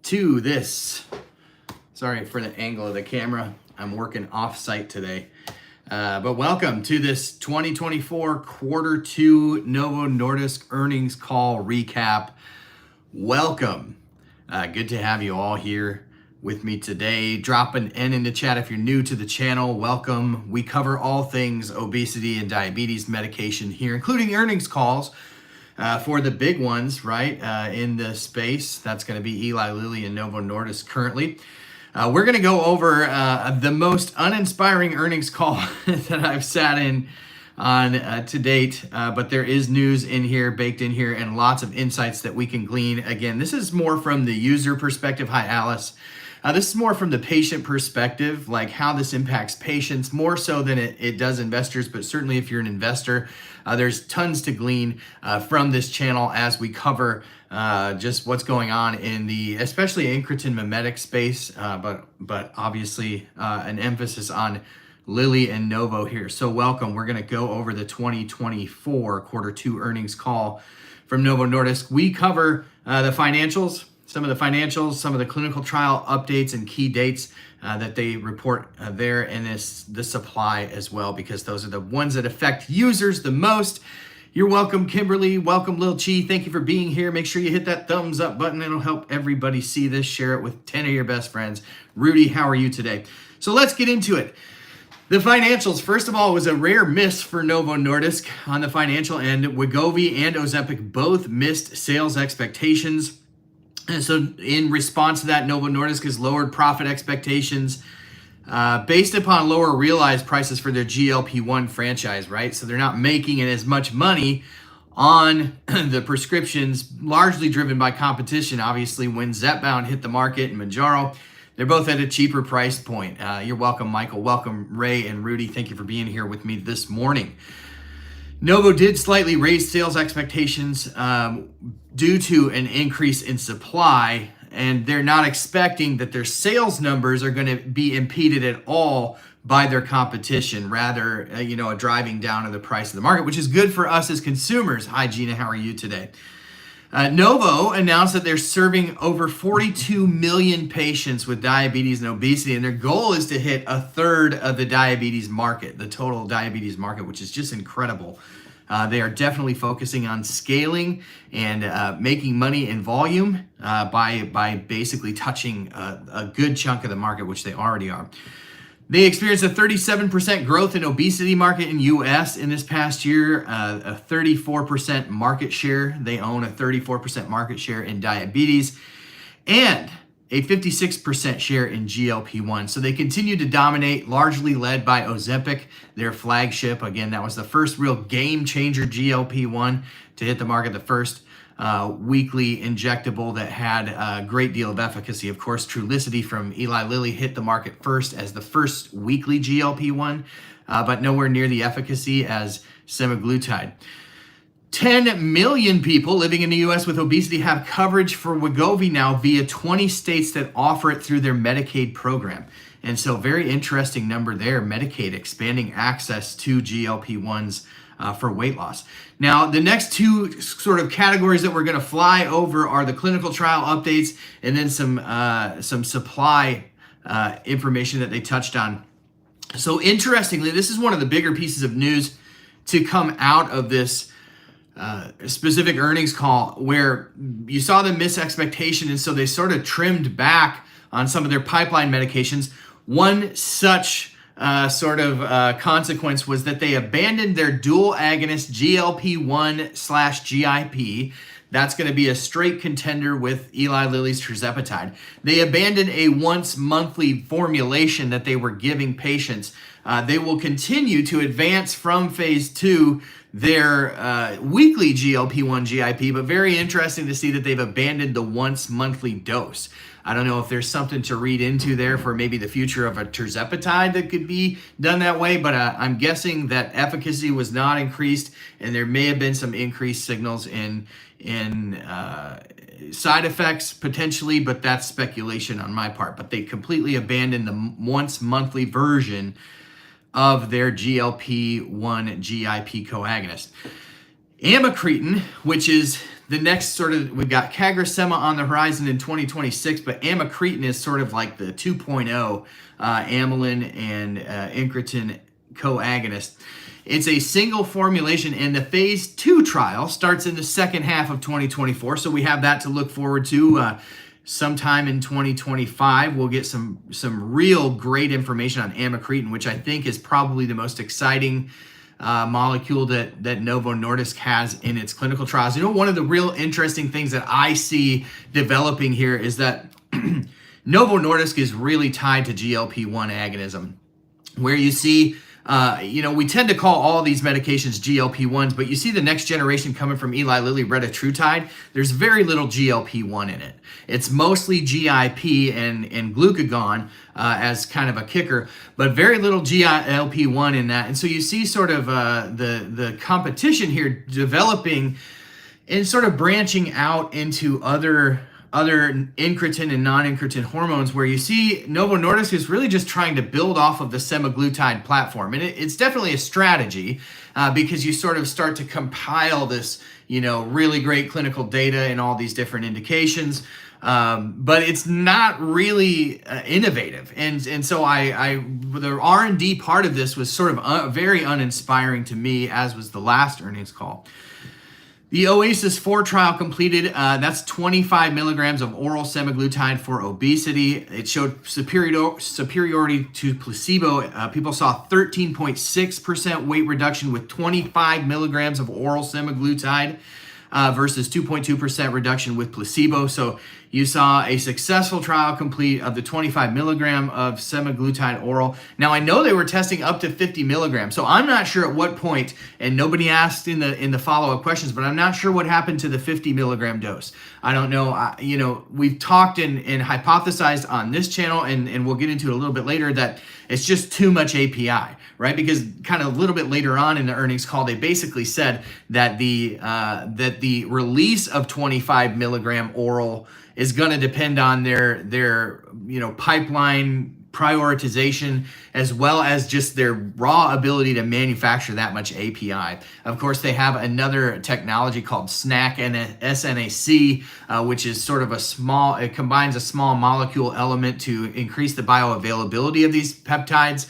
to this. Sorry for the angle of the camera. I'm working off-site today. But welcome to this 2024 quarter two Novo Nordisk earnings call recap. Welcome. Good to have you all here with me today. Drop an N in the chat if you're new to the channel. Welcome. We cover all things obesity and diabetes medication here, including earnings calls for the big ones, right, in the space. That's going to be Eli Lilly and Novo Nordisk currently. We're going to go over the most uninspiring earnings call that I've sat in on to date, but there is news in here, baked in here, and lots of insights that we can glean. Again, this is more from the user perspective. Hi, Alice. This is more from the patient perspective, like how this impacts patients, more so than it does investors, but certainly if you're an investor, there's tons to glean from this channel as we cover just what's going on in the, especially incretin mimetic space, but obviously an emphasis on Lilly and Novo here. So welcome. We're going to go over the 2024 quarter two earnings call from Novo Nordisk. We cover the financials, some of the clinical trial updates and key dates that they report there, and the supply as well, because those are the ones that affect users the most. You're welcome, Kimberly. Welcome, Lil Chi. Thank you for being here. Make sure you hit that thumbs up button. It'll help everybody see this. Share it with 10 of your best friends. Rudy, how are you today? So let's get into it. The financials, first of all, was a rare miss for Novo Nordisk on the financial end. Wegovy and Ozempic both missed sales expectations. And so in response to that, Novo Nordisk has lowered profit expectations based upon lower realized prices for their GLP-1 franchise, right? So they're not making it as much money on the prescriptions, largely driven by competition. Obviously, when Zepbound hit the market and MOUNJARO, they're both at a cheaper price point. You're welcome, Michael. Welcome, Ray and Rudy. Thank you for being here with me this morning. Novo did slightly raise sales expectations due to an increase in supply, and they're not expecting that their sales numbers are going to be impeded at all by their competition, rather, a driving down of the price of the market, which is good for us as consumers. Hi, Gina, how are you today? Novo announced that they're serving over 42 million patients with diabetes and obesity, and their goal is to hit a third of the diabetes market, the total diabetes market, which is just incredible. They are definitely focusing on scaling and making money in volume by basically touching a good chunk of the market, which they already are. They experienced a 37% growth in obesity market in U.S. in this past year, a 34% market share. They own a 34% market share in diabetes and a 56% share in GLP-1. So they continue to dominate, largely led by Ozempic, their flagship. Again, that was the first real game changer GLP-1 to hit the market, the first weekly injectable that had a great deal of efficacy. Of course, Trulicity from Eli Lilly hit the market first as the first weekly GLP-1, but nowhere near the efficacy as semaglutide. 10 million people living in the U.S. with obesity have coverage for Wegovy now via 20 states that offer it through their Medicaid program. And so very interesting number there, Medicaid expanding access to GLP-1s for weight loss. Now, the next two sort of categories that we're going to fly over are the clinical trial updates and then some supply information that they touched on. So interestingly, this is one of the bigger pieces of news to come out of this specific earnings call, where you saw them miss expectation, and so they sort of trimmed back on some of their pipeline medications. One such consequence was that they abandoned their dual agonist GLP-1/GIP. That's going to be a straight contender with Eli Lilly's Tirzepatide. They abandoned a once monthly formulation that they were giving patients. They will continue to advance from phase 2 their weekly GLP-1/GIP, but very interesting to see that they've abandoned the once monthly dose. I don't know if there's something to read into there for maybe the future of a Tirzepatide that could be done that way, but I'm guessing that efficacy was not increased, and there may have been some increased signals in side effects potentially, but that's speculation on my part. But they completely abandoned the once monthly version of their GLP-1/GIP co-agonist. Amycretin, which is the next sort of, we've got CagriSema on the horizon in 2026, but amycretin is sort of like the 2.0 amylin and incretin co-agonist. It's a single formulation, and the phase 2 trial starts in the second half of 2024. So we have that to look forward to. Sometime in 2025, we'll get some real great information on amycretin, which I think is probably the most exciting molecule that Novo Nordisk has in its clinical trials. You know, one of the real interesting things that I see developing here is that Novo Nordisk is really tied to GLP-1 agonism, where you see, we tend to call all these medications GLP-1s, but you see the next generation coming from Eli Lilly, Retatrutide. There's very little GLP-1 in it. It's mostly GIP and glucagon as kind of a kicker, but very little GLP-1 in that. And so you see sort of the competition here developing and sort of branching out into other incretin and non-incretin hormones, where you see Novo Nordisk is really just trying to build off of the semaglutide platform. And it's definitely a strategy because you sort of start to compile this, really great clinical data in all these different indications. But it's not really innovative. And so the R&D part of this was sort of very uninspiring to me, as was the last earnings call. The Oasis 4 trial completed. That's 25 milligrams of oral semaglutide for obesity. It showed superiority to placebo. People saw 13.6% weight reduction with 25 milligrams of oral semaglutide versus 2.2% reduction with placebo. So you saw a successful trial complete of the 25 milligram of semaglutide oral. Now, I know they were testing up to 50 milligrams, so I'm not sure at what point, and nobody asked in the follow-up questions, but I'm not sure what happened to the 50 milligram dose. I don't know. We've talked and hypothesized on this channel, and we'll get into it a little bit later, that it's just too much API, right? Because kind of a little bit later on in the earnings call, they basically said that the release of 25 milligram oral is going to depend on their pipeline prioritization, as well as just their raw ability to manufacture that much API. Of course, they have another technology called SNAC and SNAC, which is sort of it combines a small molecule element to increase the bioavailability of these peptides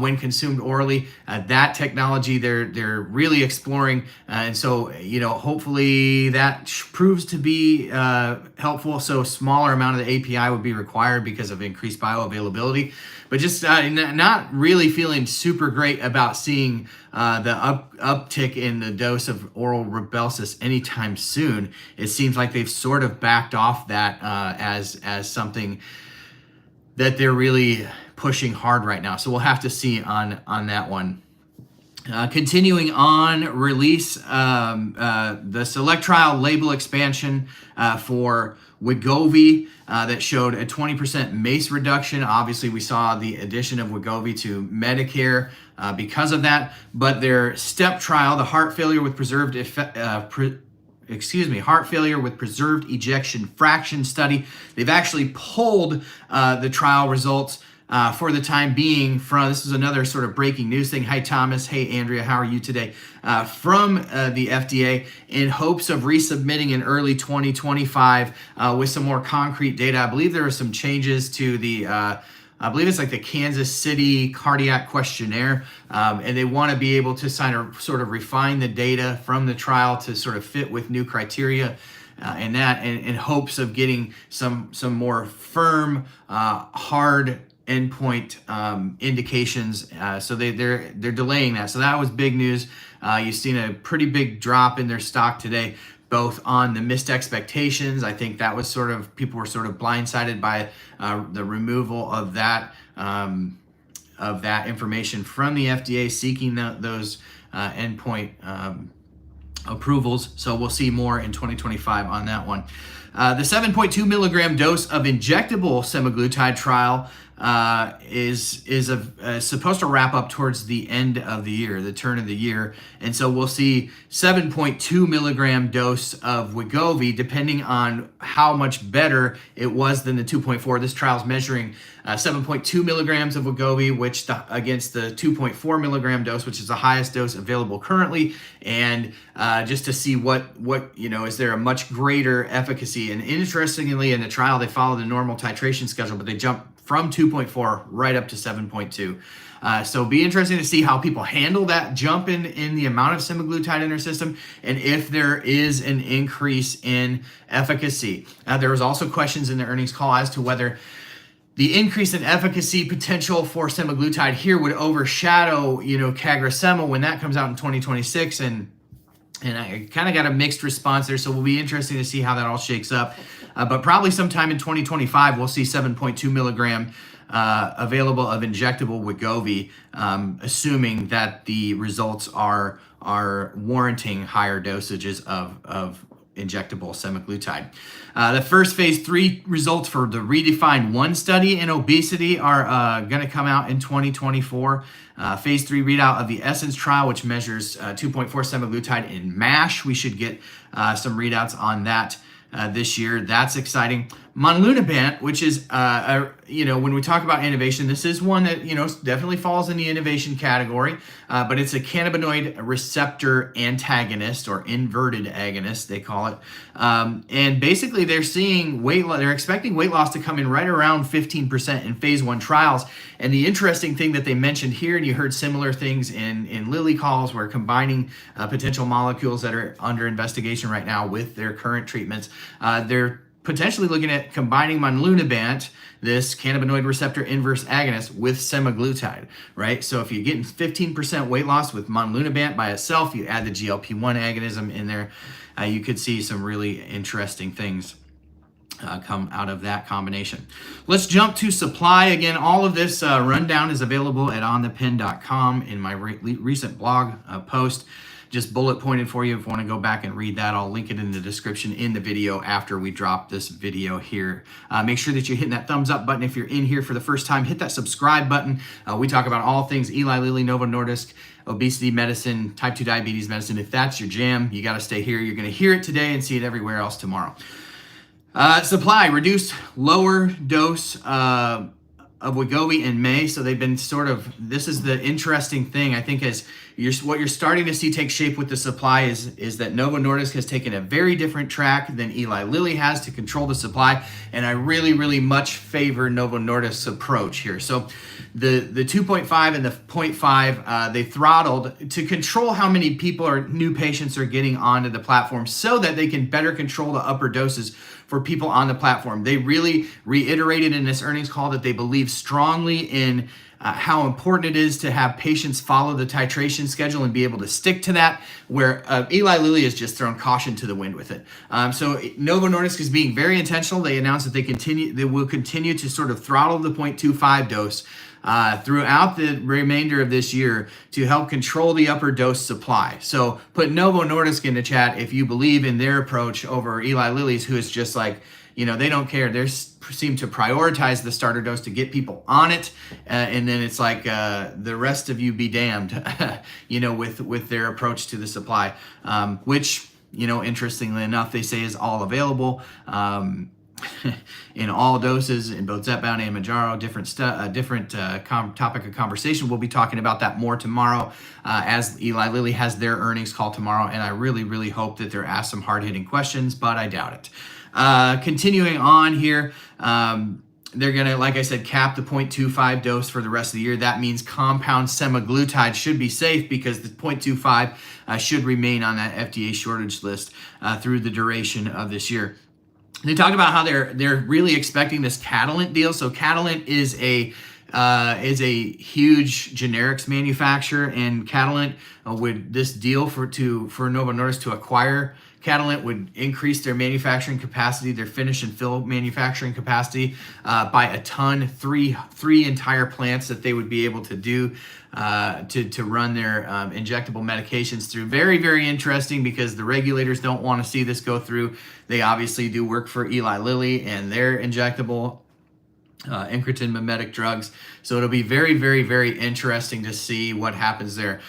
when consumed orally. That technology they're really exploring, and so hopefully that proves to be helpful. So a smaller amount of the API would be required because of increased bioavailability. But just not really feeling super great about seeing the uptick in the dose of oral Rybelsus anytime soon. It seems like they've sort of backed off that as something that they're really pushing hard right now. So we'll have to see on that one. Continuing on, release the select trial label expansion for Wegovy that showed a 20% MACE reduction. Obviously, we saw the addition of Wegovy to Medicare because of that. But their STEP trial, the heart failure with preserved ejection fraction study, they've actually pulled the trial results for the time being this is another sort of breaking news thing. Hi, Thomas. Hey, Andrea. How are you today? From the FDA, in hopes of resubmitting in early 2025 with some more concrete data. I believe there are some changes to the I believe it's like the Kansas City cardiac questionnaire, and they want to be able to sort of refine the data from the trial to sort of fit with new criteria. And that in hopes of getting some more firm, hard endpoint indications. So they're delaying that. So that was big news. You've seen a pretty big drop in their stock today, both on the missed expectations. I think that was people were sort of blindsided by the removal of that information from the FDA, seeking those endpoint approvals. So we'll see more in 2025 on that one. The 7.2 milligram dose of injectable semaglutide trial is supposed to wrap up towards the end of the year, the turn of the year. And so we'll see 7.2 milligram dose of Wegovy, depending on how much better it was than the 2.4. This trial is measuring 7.2 milligrams of Wegovy, which against the 2.4 milligram dose, which is the highest dose available currently, and just to see what is there a much greater efficacy. And interestingly, in the trial, they followed the normal titration schedule, but they jumped from 2.4 right up to 7.2. So be interesting to see how people handle that jump in the amount of semaglutide in their system, and if there is an increase in efficacy. There was also questions in the earnings call as to whether the increase in efficacy potential for semaglutide here would overshadow, CagriSema when that comes out in 2026, and I kind of got a mixed response there, so it'll be interesting to see how that all shakes up. But probably sometime in 2025, we'll see 7.2 milligram available of injectable Wegovy, assuming that the results are warranting higher dosages of injectable semaglutide. The first phase 3 results for the REDEFINE 1 study in obesity are going to come out in 2024. Phase 3 readout of the Essence trial, which measures 2.4 semaglutide in MASH. We should get some readouts on that this year. That's exciting. Monlunabant, which is, when we talk about innovation, this is one that, definitely falls in the innovation category, but it's a cannabinoid receptor antagonist, or inverted agonist, they call it. And basically they're seeing they're expecting weight loss to come in right around 15% in phase 1 trials. And the interesting thing that they mentioned here, and you heard similar things in Lilly calls, where combining potential molecules that are under investigation right now with their current treatments, they're potentially looking at combining Monlunabant, this cannabinoid receptor inverse agonist, with semaglutide, right? So if you're getting 15% weight loss with Monlunabant by itself, you add the GLP-1 agonism in there, you could see some really interesting things come out of that combination. Let's jump to supply. Again, all of this rundown is available at onthepin.com in my recent blog post. Just bullet pointed for you if you want to go back and read that. I'll link it in the description in the video after we drop this video here. Make sure that you're hitting that thumbs up button. If you're in here for the first time, hit that subscribe button. We talk about all things Eli Lilly, Novo Nordisk, obesity medicine, type 2 diabetes medicine. If that's your jam, you got to stay here. You're going to hear it today and see it everywhere else tomorrow. Supply, reduced lower dose of Wegovy in May. So they've been this is the interesting thing, I think, as what you're starting to see take shape with the supply is that Novo Nordisk has taken a very different track than Eli Lilly has to control the supply. And I really, really much favor Novo Nordisk's approach here. So the 2.5 and the 0.5, they throttled to control how many people or new patients are getting onto the platform so that they can better control the upper doses for people on the platform. They really reiterated in this earnings call that they believe strongly in how important it is to have patients follow the titration schedule and be able to stick to that, where Eli Lilly has just thrown caution to the wind with it. So Novo Nordisk is being very intentional. They announced that they will continue to sort of throttle the 0.25 dose throughout the remainder of this year to help control the upper dose supply. So put Novo Nordisk in the chat if you believe in their approach over Eli Lilly's, who is just like, they don't care. They seem to prioritize the starter dose to get people on it. And then it's like the rest of you be damned, with their approach to the supply, which, interestingly enough, they say is all available. In all doses in both Zepbound and MOUNJARO, different topic of conversation. We'll be talking about that more tomorrow as Eli Lilly has their earnings call tomorrow, and I really, really hope that they're asked some hard-hitting questions, but I doubt it. Continuing on here, they're going to, like I said, cap the 0.25 dose for the rest of the year. That means compound semaglutide should be safe because the 0.25 should remain on that FDA shortage list through the duration of this year. They talked about how they're really expecting this Catalent deal. So Catalent is a huge generics manufacturer, and Catalent would this deal for Novo Nordisk to acquire Catalent would increase their manufacturing capacity, their finish and fill manufacturing capacity by a ton, three entire plants that they would be able to do to run their injectable medications through. Very, very interesting because the regulators don't want to see this go through. They obviously do work for Eli Lilly and their injectable incretin mimetic drugs. So it'll be very, very, very interesting to see what happens there.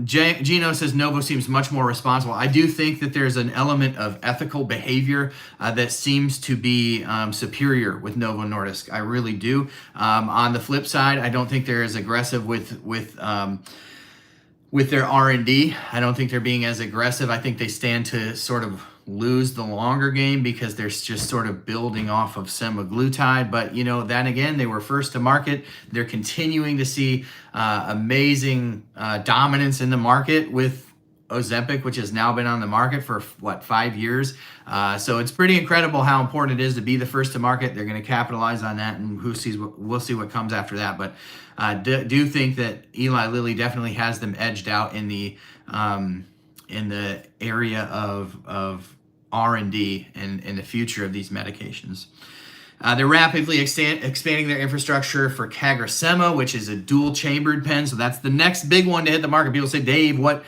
Gino says Novo seems much more responsible. I do think that there's an element of ethical behavior that seems to be superior with Novo Nordisk. I really do. On the flip side, I don't think they're as aggressive with their R&D. I don't think they're being as aggressive. I think they stand to sort of lose the longer game because they're just sort of building off of semaglutide. But, you know, then again, they were first to market. They're continuing to see amazing dominance in the market with Ozempic, which has now been on the market for, 5 years. So it's pretty incredible how important it is to be the first to market. They're going to capitalize on that, and we'll see what comes after that. But do think that Eli Lilly definitely has them edged out in the area of R&D and the future of these medications. They're rapidly expanding their infrastructure for CagriSema, which is a dual-chambered pen. So that's the next big one to hit the market. People say, Dave, what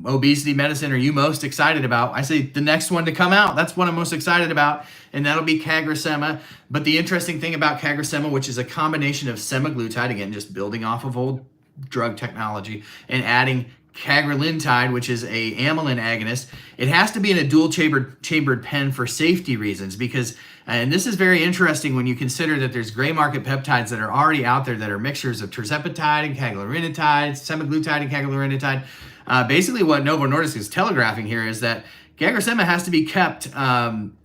obesity medicine are you most excited about? I say the next one to come out. That's what I'm most excited about, and that'll be CagriSema. But the interesting thing about CagriSema, which is a combination of semaglutide, again, just building off of old drug technology, and adding cagrilintide, which is a amylin agonist, it has to be in a dual chambered pen for safety reasons because, and this is very interesting when you consider that there's gray market peptides that are already out there that are mixtures of tirzepatide and cagrilintide, semaglutide and cagrilintide. Basically what Novo Nordisk is telegraphing here is that CagriSema has to be kept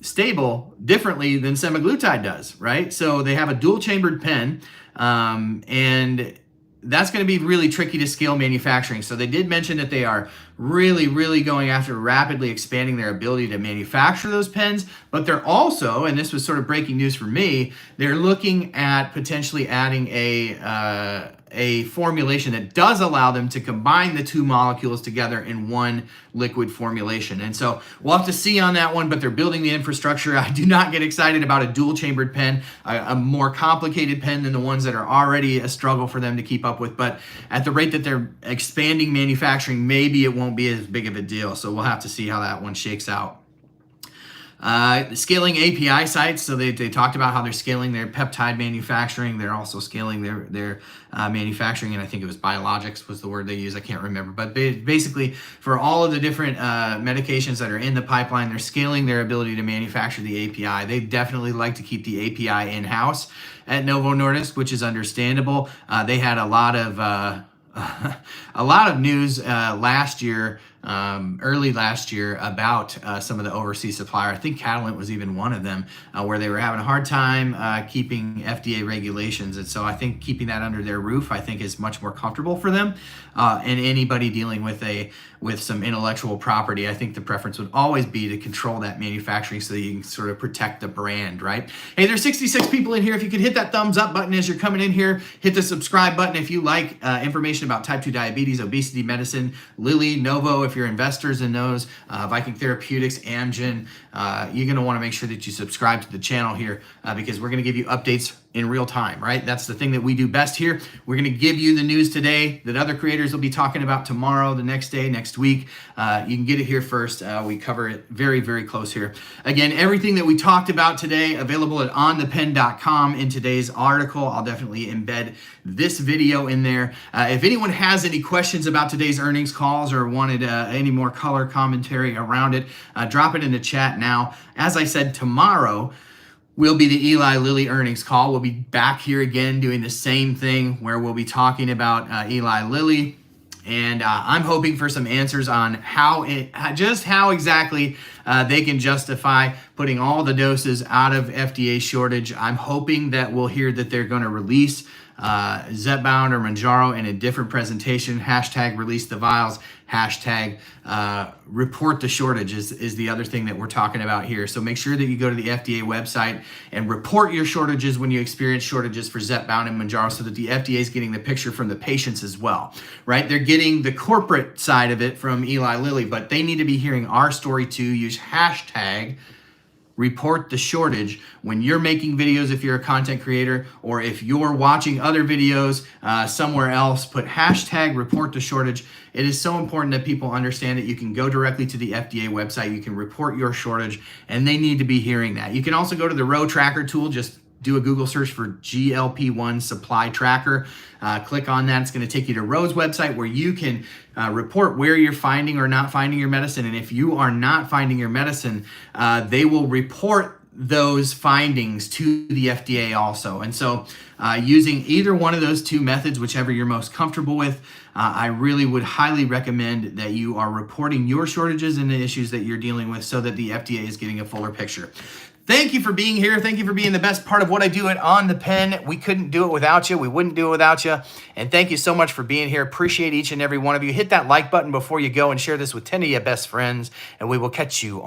stable differently than semaglutide does, right? So they have a dual chambered pen, and that's going to be really tricky to scale manufacturing. So they did mention that they are really, really going after rapidly expanding their ability to manufacture those pens, but they're also, and this was sort of breaking news for me, they're looking at potentially adding a formulation that does allow them to combine the two molecules together in one liquid formulation. And so we'll have to see on that one, but they're building the infrastructure. I do not get excited about a dual chambered pen, a more complicated pen than the ones that are already a struggle for them to keep up with. But at the rate that they're expanding manufacturing, maybe it won't be as big of a deal. So we'll have to see how that one shakes out. Scaling API sites. So they talked about how they're scaling their peptide manufacturing. They're also scaling their manufacturing, and I think it was biologics was the word they used. I can't remember. But basically, for all of the different medications that are in the pipeline, they're scaling their ability to manufacture the API. They definitely like to keep the API in-house at Novo Nordisk, which is understandable. They had a lot of news last year, early last year, about some of the overseas supplier. I think Catalent was even one of them, where they were having a hard time keeping FDA regulations. And so I think keeping that under their roof, I think, is much more comfortable for them. And anybody dealing with some intellectual property, I think the preference would always be to control that manufacturing so that you can sort of protect the brand, right? Hey, there's 66 people in here. If you could hit that thumbs up button as you're coming in here, hit the subscribe button if you like information about type 2 diabetes, obesity medicine, Lilly, Novo, if you're investors in those, Viking Therapeutics, Amgen, you're going to want to make sure that you subscribe to the channel here because we're going to give you updates in real time, right? That's the thing that we do best here. We're going to give you the news today that other creators will be talking about tomorrow, the next day, next week. You can get it here first. We cover it very, very close here. Again, everything that we talked about today available at onthepen.com in today's article. I'll definitely embed this video in there. If anyone has any questions about today's earnings calls or wanted any more color commentary around it, drop it in the chat now. As I said, tomorrow will be the Eli Lilly earnings call. We'll be back here again doing the same thing where we'll be talking about Eli Lilly. And I'm hoping for some answers on how exactly they can justify putting all the doses out of FDA shortage. I'm hoping that we'll hear that they're going to release Zepbound or MOUNJARO in a different presentation. Hashtag release the vials. Hashtag report the shortage is the other thing that we're talking about here. So make sure that you go to the FDA website and report your shortages when you experience shortages for Zepbound and MOUNJARO, so that the FDA is getting the picture from the patients as well, right? They're getting the corporate side of it from Eli Lilly, but they need to be hearing our story too. Use hashtag report the shortage when you're making videos, if you're a content creator, or if you're watching other videos somewhere else. Put hashtag report the shortage. It is so important that people understand that you can go directly to the FDA website, you can report your shortage, and they need to be hearing that. You can also go to the Row Tracker tool. Just do a Google search for GLP-1 supply tracker. Click on that. It's going to take you to Row's website, where you can report where you're finding or not finding your medicine. And if you are not finding your medicine, they will report those findings to the FDA also. And so using either one of those two methods, whichever you're most comfortable with, I really would highly recommend that you are reporting your shortages and the issues that you're dealing with, so that the FDA is getting a fuller picture. Thank you for being here. Thank you for being the best part of what I do at On the Pen. We couldn't do it without you. We wouldn't do it without you. And thank you so much for being here. Appreciate each and every one of you. Hit that like button before you go and share this with 10 of your best friends, and we will catch you on